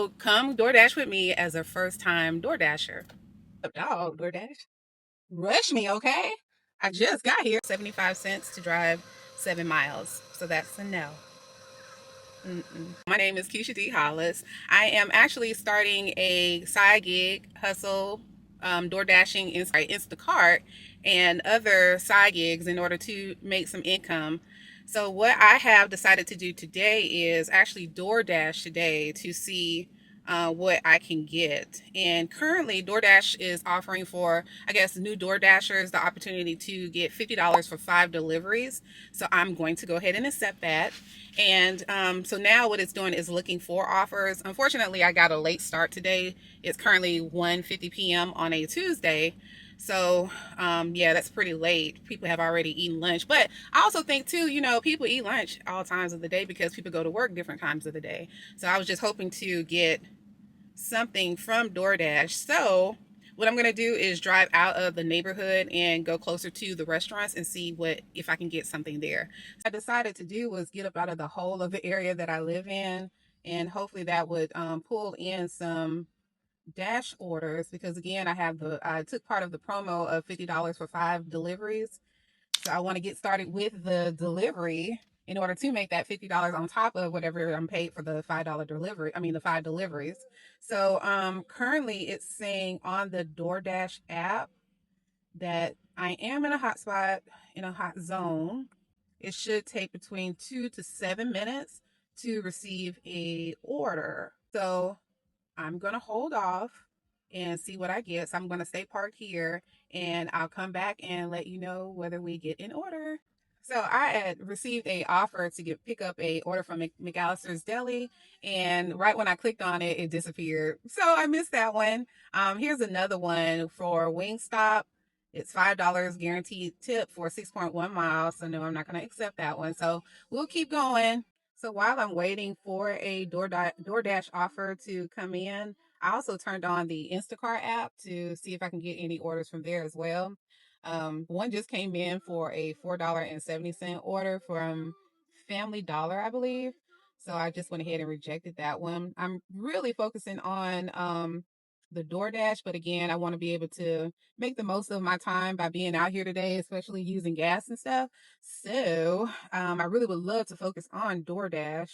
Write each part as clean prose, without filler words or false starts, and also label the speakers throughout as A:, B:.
A: So come DoorDash with me as a first time DoorDasher. Dog, DoorDash. Rush me, okay? I just got here. 75 cents to drive 7 miles. So that's a no. My name is keshiadhollis. I am actually starting a side gig hustle, DoorDashing, Instacart, and other side gigs in order to make some income. So what I have decided to do today is actually DoorDash today to see what I can get. And currently, DoorDash is offering for, I guess, new DoorDashers the opportunity to get $50 for 5 deliveries. So I'm going to go ahead and accept that. And so now what it's doing is looking for offers. Unfortunately, I got a late start today. It's currently 1:50 p.m. on a Tuesday. So, yeah, that's pretty late. People have already eaten lunch. But I also think, too, people eat lunch all times of the day because people go to work different times of the day. So I was just hoping to get something from DoorDash. So what I'm going to do is drive out of the neighborhood and go closer to the restaurants and see what if I can get something there. I decided to do was get up out of the whole of the area that I live in, and hopefully that would pull in some dash orders, because again, I took part of the promo of $50 for 5 deliveries. So I want to get started with the delivery in order to make that $50 on top of whatever I'm paid for the $5 delivery. I mean, the 5 deliveries. So currently it's saying on the DoorDash app that I am in a hot spot, in a hot zone. It should take between 2 to 7 minutes to receive a order. So I'm going to hold off and see what I get. So I'm going to stay parked here, and I'll come back and let you know whether we get an order. So I had received a offer to pick up a order from McAllister's Deli, and right when I clicked on it, it disappeared. So I missed that one. Here's another one for Wingstop. It's $5 guaranteed tip for 6.1 miles. So no, I'm not going to accept that one. So we'll keep going. So while I'm waiting for a DoorDash offer to come in, I also turned on the Instacart app to see if I can get any orders from there as well. One just came in for a $4.70 order from Family Dollar, I believe. So I just went ahead and rejected that one. I'm really focusing on the DoorDash, but again, I want to be able to make the most of my time by being out here today, especially using gas and stuff. So I really would love to focus on DoorDash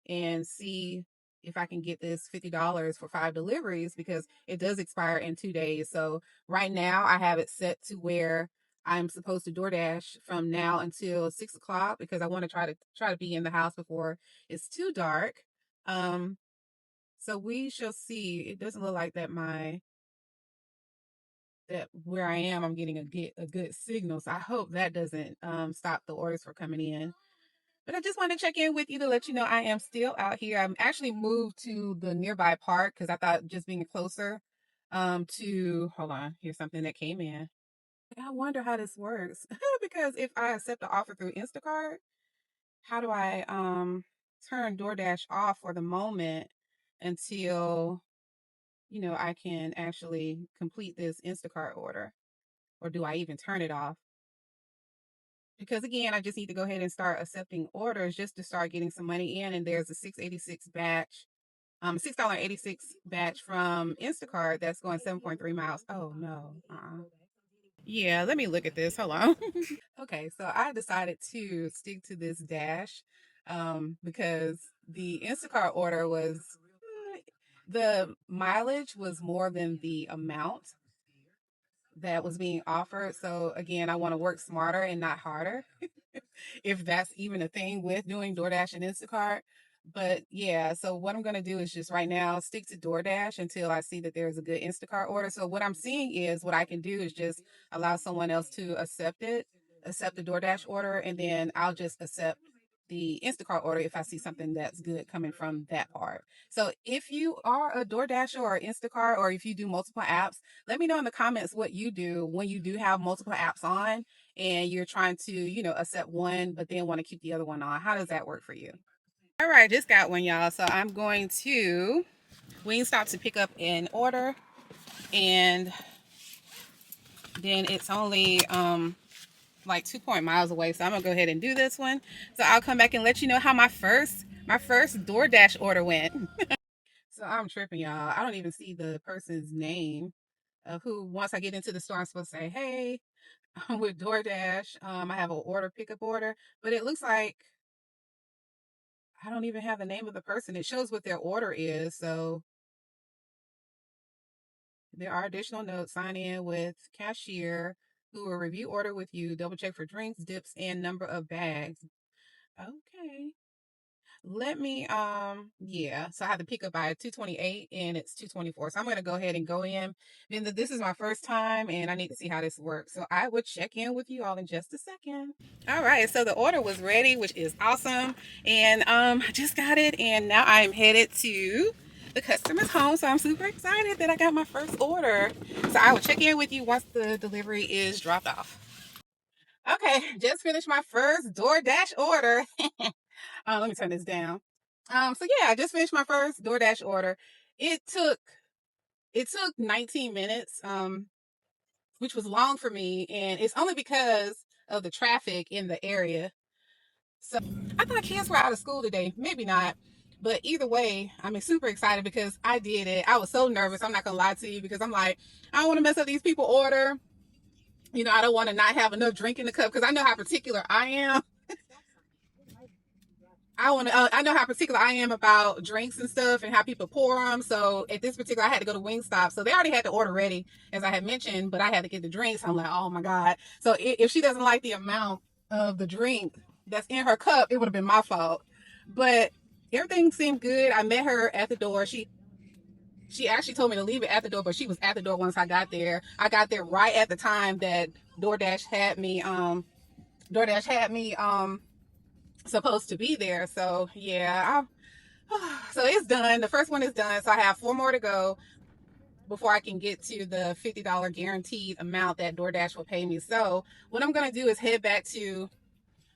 A: and see if I can get this $50 for 5 deliveries, because it does expire in 2 days. So right now I have it set to where I'm supposed to DoorDash from now until 6 o'clock, because I want to try to be in the house before it's too dark. Um, so we shall see. It doesn't look like that where I am, I'm getting a good signal. So I hope that doesn't stop the orders from coming in. But I just want to check in with you to let you know I am still out here. I'm actually moved to the nearby park because I thought just being closer to, hold on, here's something that came in. I wonder how this works because if I accept the offer through Instacart, how do I turn DoorDash off for the moment until, I can actually complete this Instacart order? Or do I even turn it off? Because again, I just need to go ahead and start accepting orders just to start getting some money in. And there's a 686 batch, $6.86 batch from Instacart that's going 7.3 miles. Oh no. Yeah, let me look at this. Hold on. Okay, so I decided to stick to this dash because the Instacart order was the mileage was more than the amount that was being offered. So again, I want to work smarter and not harder, if that's even a thing with doing DoorDash and Instacart. But yeah, so what I'm going to do is just right now stick to DoorDash until I see that there's a good Instacart order. So what I'm seeing is what I can do is just allow someone else to accept the DoorDash order, and then I'll just accept the Instacart order if I see something that's good coming from that part. So if you are a DoorDasher or Instacart, or if you do multiple apps, let me know in the comments what you do when you do have multiple apps on and you're trying to, accept one, but then want to keep the other one on. How does that work for you? All right, just got one, y'all. So I'm going to Wingstop to pick up an order, and then it's only like 2 miles away. So I'm gonna go ahead and do this one. So I'll come back and let you know how my first DoorDash order went. So I'm tripping, y'all. I don't even see the person's name of who, once I get into the store, I'm supposed to say, hey, I'm with DoorDash. I have an order, pickup order, but it looks like I don't even have the name of the person. It shows what their order is. So there are additional notes. Sign in with cashier who will review order with you, double check for drinks, dips, and number of bags. Okay. Let me yeah. So I have to pick up by 2:28 and it's 2:24. So I'm gonna go ahead and go in. Then this is my first time and I need to see how this works. So I will check in with you all in just a second. All right, so the order was ready, which is awesome. And I just got it and now I'm headed to the customer's home. So I'm super excited that I got my first order. So I will check in with you once the delivery is dropped off. Okay, just finished my first DoorDash order. Let me turn this down. So yeah, I just finished my first DoorDash order. It took it took 19 minutes, which was long for me, and it's only because of the traffic in the area. So I thought kids were out of school today. Maybe not. But either way, I'm super excited because I did it. I was so nervous. I'm not gonna lie to you because I'm like, I don't want to mess up these people order. You know, I don't want to not have enough drink in the cup because I know how particular I am. I know how particular I am about drinks and stuff and how people pour them. So at this particular, I had to go to Wingstop. So they already had the order ready, as I had mentioned, but I had to get the drinks. I'm like, oh my God. So if she doesn't like the amount of the drink that's in her cup, it would have been my fault. But everything seemed good. I met her at the door. She actually told me to leave it at the door, but she was at the door once I got there. I got there right at the time that DoorDash had me DoorDash had me supposed to be there. So yeah, so it's done. The first one is done. So I have four more to go before I can get to the $50 guaranteed amount that DoorDash will pay me. So what I'm gonna do is head back to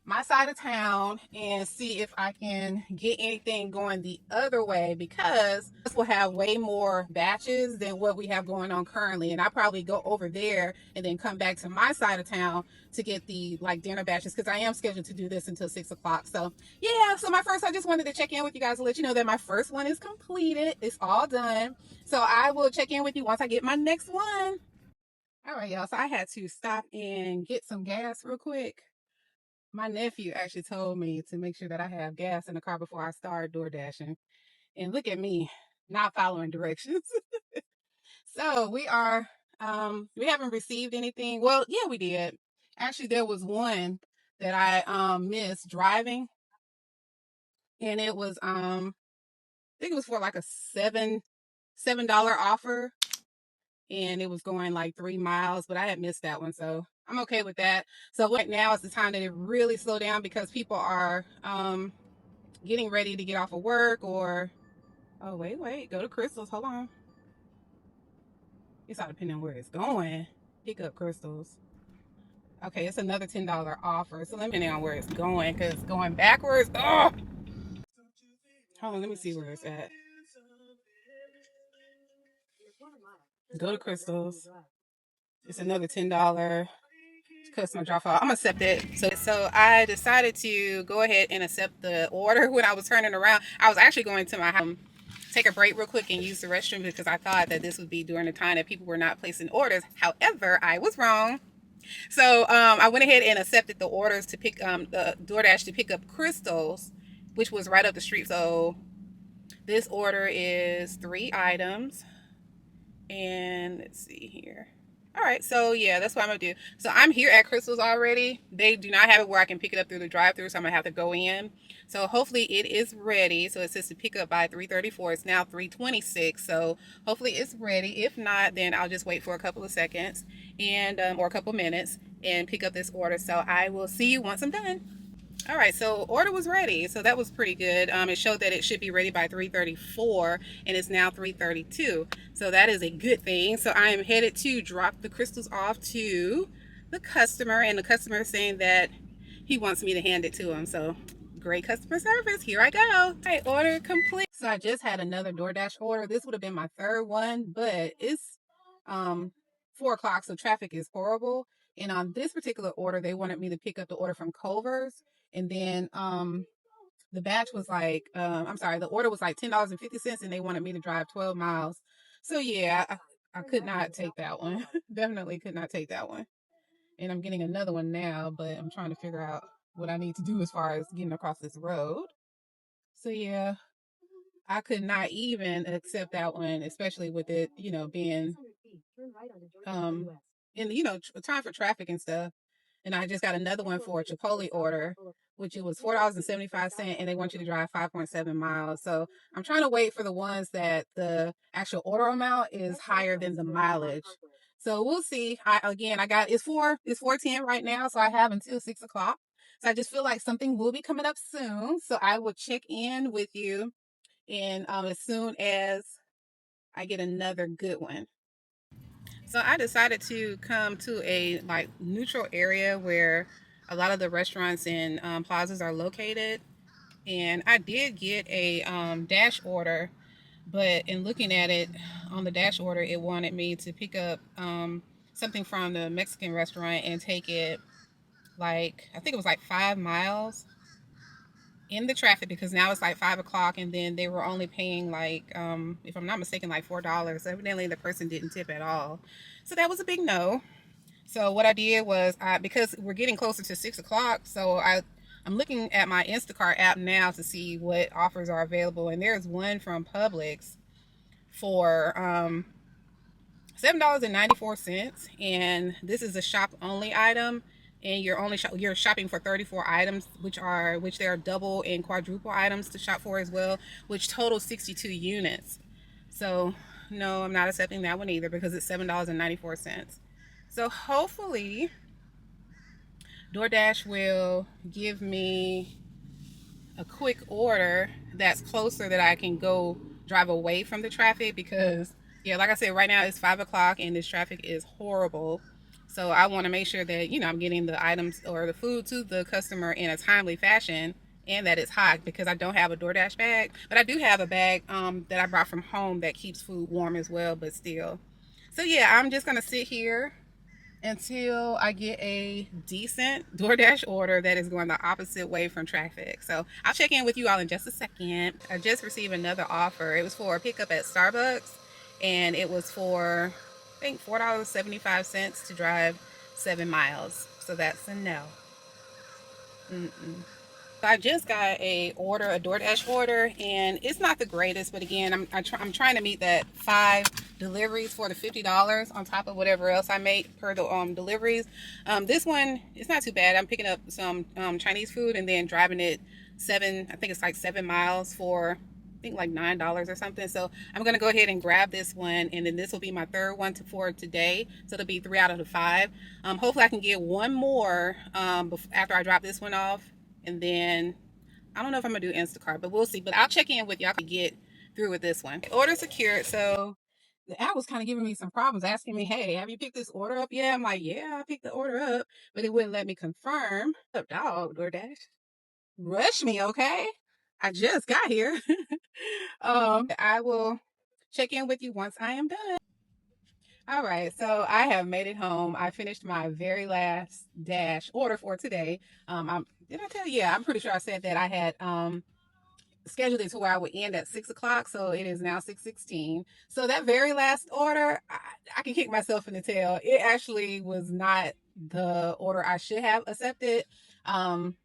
A: my side of town and see if I can get anything going the other way because this will have way more batches than what we have going on currently. And I probably go over there and then come back to my side of town to get the like dinner batches because I am scheduled to do this until 6 o'clock. So yeah, so I just wanted to check in with you guys to let you know that my first one is completed. It's all done. So I will check in with you once I get my next one. All right, y'all. So I had to stop and get some gas real quick. My nephew actually told me to make sure that I have gas in the car before I start door dashing. And look at me, not following directions. So we haven't received anything. Well, yeah, we did. Actually, there was one that I missed driving, and it was I think it was for like a $7 offer, and it was going like 3 miles, but I had missed that one, so I'm okay with that. So right now is the time that it really slow down because people are getting ready to get off of work or oh wait, go to Crystals. Hold on. It's all depending on where it's going. Pick up Crystals. Okay, it's another $10 offer. So let me know where it's going because going backwards. Oh, hold on, let me see where it's at. Go to Crystals. It's another $10 customer drop off. I'm gonna accept it. So I decided to go ahead and accept the order when I was turning around. I was actually going to my house, take a break real quick and use the restroom because I thought that this would be during the time that people were not placing orders. However, I was wrong. So I went ahead and accepted the orders to pick the DoorDash to pick up Crystals, which was right up the street. So this order is 3 items, and let's see here. All right, so yeah, that's what I'm gonna do. So I'm here at Crystals already. They do not have it where I can pick it up through the drive-through, so I'm gonna have to go in. So hopefully it is ready. So it says to pick up by 3:34. It's now 3:26. So hopefully it's ready. If not, then I'll just wait for a couple of seconds and or a couple minutes and pick up this order. So I will see you once I'm done. All right, so order was ready, so that was pretty good. It showed that it should be ready by 3:34, and it's now 3:32, so that is a good thing. So I am headed to drop the Crystals off to the customer, and the customer is saying that he wants me to hand it to him. So great customer service. Here I go. All right, order complete. So I just had another DoorDash order. This would have been my third one, but it's um 4 o'clock, so traffic is horrible. And on this particular order, they wanted me to pick up the order from Culver's and then The batch was like, I'm sorry, the order was like $10.50, and they wanted me to drive 12 miles. So yeah, I could not take that one. Definitely could not take that one. And I'm getting another one now, but I'm trying to figure out what I need to do as far as getting across this road. So yeah, I could not even accept that one, especially with it, being in time for traffic and stuff. And I just got another one for a Chipotle order, which it was $4.75, and they want you to drive 5.7 miles. So I'm trying to wait for the ones that the actual order amount is higher than the mileage. So we'll see. I got it's 4:10 right now, so I have until 6 o'clock. So I just feel like something will be coming up soon. So I will check in with you, and as soon as I get another good one. So I decided to come to a like neutral area where a lot of the restaurants and plazas are located, and I did get a dash order, but in looking at it on the dash order, it wanted me to pick up something from the Mexican restaurant and take it like I think it was like 5 miles in the traffic because now it's like 5 o'clock, and then they were only paying like if I'm not mistaken like $4. So evidently the person didn't tip at all, so that was a big no. So what I did was because we're getting closer to 6 o'clock, so I'm looking at my Instacart app now to see what offers are available, and there's one from Publix for $7.94, and this is a shop only item, and you're shopping for 34 items, which there are double and quadruple items to shop for as well, which total 62 units. So no, I'm not accepting that one either because it's $7.94. So hopefully DoorDash will give me a quick order that's closer that I can go drive away from the traffic because, yeah, like I said, right now it's 5 o'clock and this traffic is horrible. So I want to make sure that, I'm getting the items or the food to the customer in a timely fashion and that it's hot because I don't have a DoorDash bag, but I do have a bag that I brought from home that keeps food warm as well, but still. So yeah, I'm just going to sit here until I get a decent DoorDash order that is going the opposite way from traffic. So I'll check in with you all in just a second. I just received another offer. It was for a pickup at Starbucks, and it was for, I think, $4.75 to drive 7 miles. So that's a no. Mm-mm. I just got a DoorDash order, and it's not the greatest, but again, I'm trying to meet that 5 deliveries for the $50 on top of whatever else I make per the deliveries. This one it's not too bad. I'm picking up some Chinese food and then driving it I think it's like 7 miles for I think like $9 or something. So I'm gonna go ahead and grab this one, and then this will be my third one for today. So it'll be 3 out of the 5. Hopefully I can get one more after I drop this one off, and then I don't know if I'm gonna do Instacart, but we'll see. But I'll check in with y'all to get through with this one. Order secured. So the app was kind of giving me some problems, asking me, "Hey, have you picked this order up yet?" I'm like, "Yeah, I picked the order up," but it wouldn't let me confirm. Up, dog, DoorDash, rush me, okay? I just got here. I will check in with you once I am done. All right, so I have made it home. I finished my very last dash order for today. Did I tell you? Yeah, I'm pretty sure I said that I had scheduled it to where I would end at 6 o'clock. So it is now 6:16. So that very last order, I can kick myself in the tail. It actually was not the order I should have accepted. Um,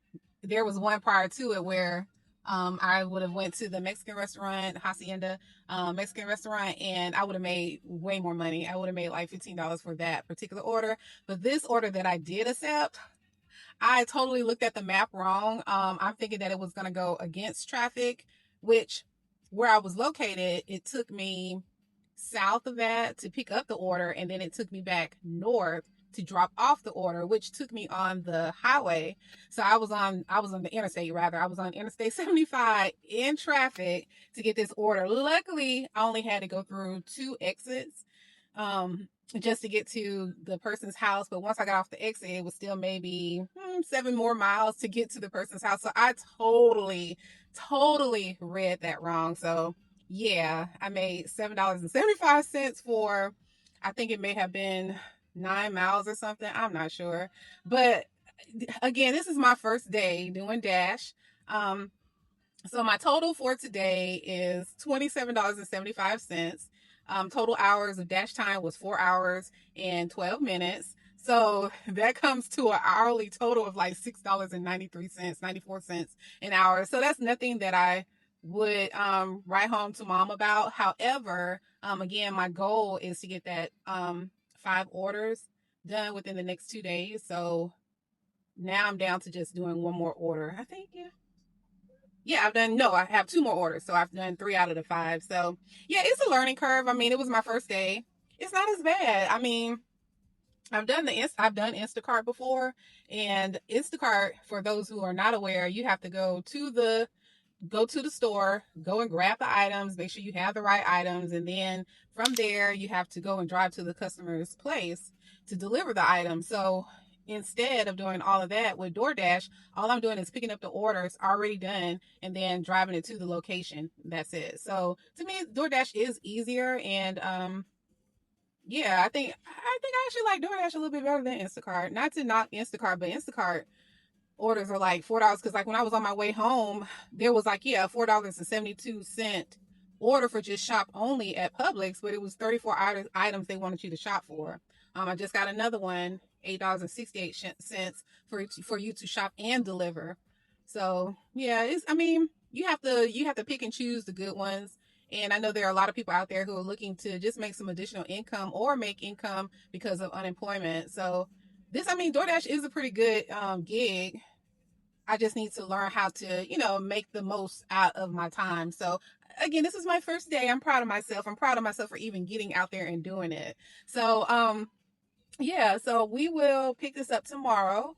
A: there was one prior to it where I would have went to the Mexican restaurant, Hacienda Mexican restaurant, and I would have made way more money. I would have made like $15 for that particular order. But this order that I did accept, I totally looked at the map wrong. I'm thinking that it was going to go against traffic, which where I was located, it took me south of that to pick up the order, and then it took me back north to drop off the order, which took me on the highway. So I was on the interstate rather. I was on Interstate 75 in traffic to get this order. Luckily, I only had to go through 2 exits. Just to get to the person's house. But once I got off the exit, it was still maybe 7 more miles to get to the person's house. So I totally read that wrong. So yeah, I made $7.75 for, I think it may have been 9 miles or something. I'm not sure. But again, this is my first day doing Dash. Um, So my total for today is $27.75. Total hours of dash time was 4 hours and 12 minutes. So that comes to an hourly total of like $6.93, 94 cents an hour. So that's nothing that I would write home to mom about. However, again, my goal is to get that 5 orders done within the next 2 days. So now I'm down to just doing one more order. I think, yeah. Yeah, I've done, no, I have 2 more orders. So I've done 3 out of the 5. So yeah, it's a learning curve. I mean, it was my first day. It's not as bad. I mean, I've done Instacart before, and Instacart, for those who are not aware, you have to go to the store, go and grab the items, make sure you have the right items, and then from there you have to go and drive to the customer's place to deliver the item. So instead of doing all of that with DoorDash, all I'm doing is picking up the orders already done and then driving it to the location. That's it. So to me, DoorDash is easier, and yeah, I think I actually like DoorDash a little bit better than Instacart. Not to knock Instacart, but Instacart orders are like $4 because like when I was on my way home, there was like, yeah, $4.72 order for just shop only at Publix, but it was 34 items they wanted you to shop for. I just got another one, $8.68 for you to shop and deliver. So yeah, it's, I mean, you have to pick and choose the good ones. And I know there are a lot of people out there who are looking to just make some additional income or make income because of unemployment. So this, I mean, DoorDash is a pretty good gig. I just need to learn how to, make the most out of my time. So again, this is my first day. I'm proud of myself. I'm proud of myself for even getting out there and doing it. So yeah, so we will pick this up tomorrow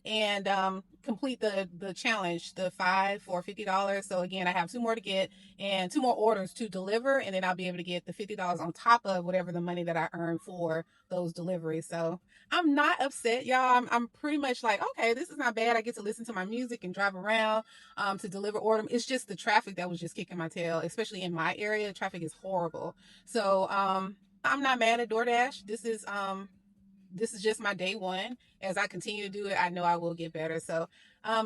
A: and complete the challenge, the 5 for $50. So again, I have 2 more to get and 2 more orders to deliver, and then I'll be able to get the $50 on top of whatever the money that I earned for those deliveries. So I'm not upset, y'all. I'm pretty much like, okay, this is not bad. I get to listen to my music and drive around to deliver order. It's just the traffic that was just kicking my tail, especially in my area. Traffic is horrible. So I'm not mad at DoorDash. This is just my day one. As I continue to do it, I know I will get better. So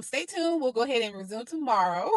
A: stay tuned. We'll go ahead and resume tomorrow.